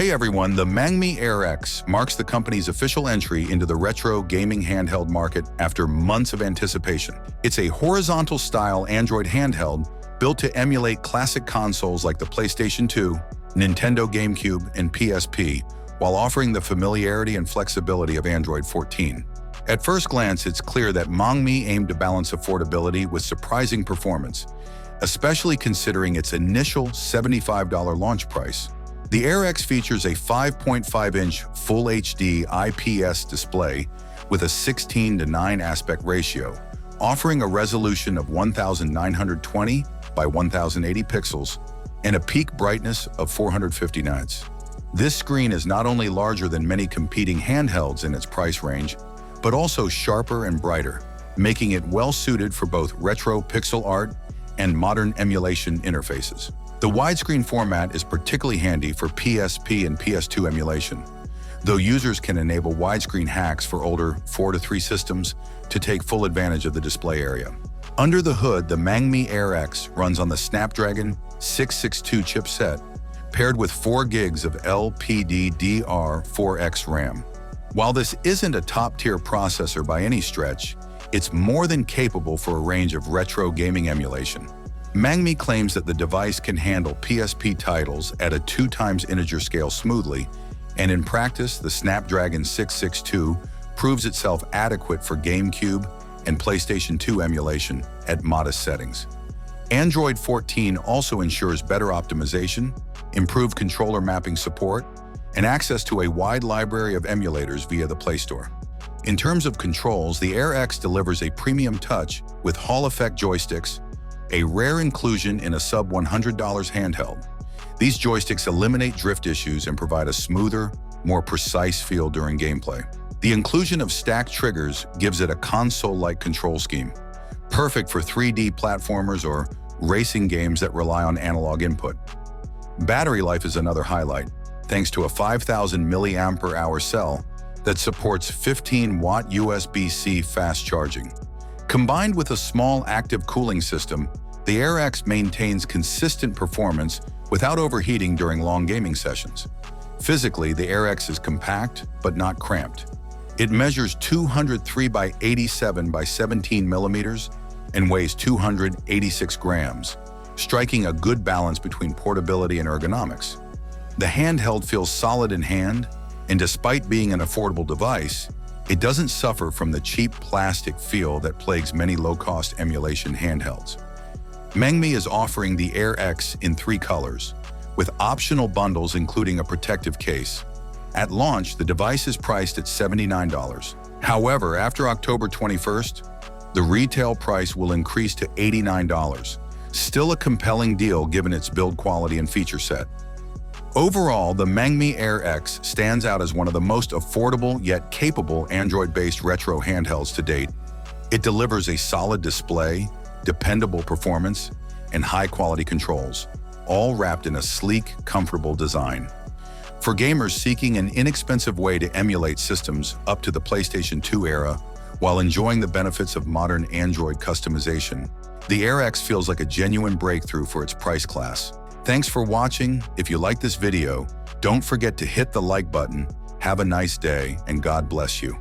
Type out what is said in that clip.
Hey everyone, the Mangmi Air X marks the company's official entry into the retro gaming handheld market after months of anticipation. It's a horizontal-style Android handheld built to emulate classic consoles like the PlayStation 2, Nintendo GameCube, and PSP, while offering the familiarity and flexibility of Android 14. At first glance, it's clear that Mangmi aimed to balance affordability with surprising performance, especially considering its initial $75 launch price. The Air X features a 5.5-inch Full HD IPS display with a 16:9 aspect ratio, offering a resolution of 1920 by 1080 pixels and a peak brightness of 450 nits. This screen is not only larger than many competing handhelds in its price range, but also sharper and brighter, making it well-suited for both retro pixel art and modern emulation interfaces. The widescreen format is particularly handy for PSP and PS2 emulation, though users can enable widescreen hacks for older 4:3 systems to take full advantage of the display area. Under the hood, the Mangmi Air X runs on the Snapdragon 662 chipset, paired with 4 gigs of LPDDR4X RAM. While this isn't a top-tier processor by any stretch, it's more than capable for a range of retro gaming emulation. Mangmi claims that the device can handle PSP titles at a 2x integer scale smoothly, and in practice, the Snapdragon 662 proves itself adequate for GameCube and PlayStation 2 emulation at modest settings. Android 14 also ensures better optimization, improved controller mapping support, and access to a wide library of emulators via the Play Store. In terms of controls, the Air X delivers a premium touch with Hall effect joysticks, a rare inclusion in a sub-$100 handheld. These joysticks eliminate drift issues and provide a smoother, more precise feel during gameplay. The inclusion of stacked triggers gives it a console-like control scheme, perfect for 3D platformers or racing games that rely on analog input. Battery life is another highlight, thanks to a 5,000 mAh cell that supports 15-watt USB-C fast charging. Combined with a small active cooling system, the Air X maintains consistent performance without overheating during long gaming sessions. Physically, the Air X is compact but not cramped. It measures 203 by 87 by 17 millimeters and weighs 286 grams, striking a good balance between portability and ergonomics. The handheld feels solid in hand, and despite being an affordable device, it doesn't suffer from the cheap plastic feel that plagues many low-cost emulation handhelds. Mangmi is offering the Air X in 3 colors, with optional bundles including a protective case. At launch, the device is priced at $79. However, after October 21st, the retail price will increase to $89, still a compelling deal given its build quality and feature set. Overall, the Mangmi Air X stands out as one of the most affordable yet capable Android-based retro handhelds to date. It delivers a solid display, dependable performance, and high-quality controls, all wrapped in a sleek, comfortable design. For gamers seeking an inexpensive way to emulate systems up to the PlayStation 2 era while enjoying the benefits of modern Android customization, the Air X feels like a genuine breakthrough for its price class. Thanks for watching. If you like this video, don't forget to hit the like button. Have a nice day, and God bless you.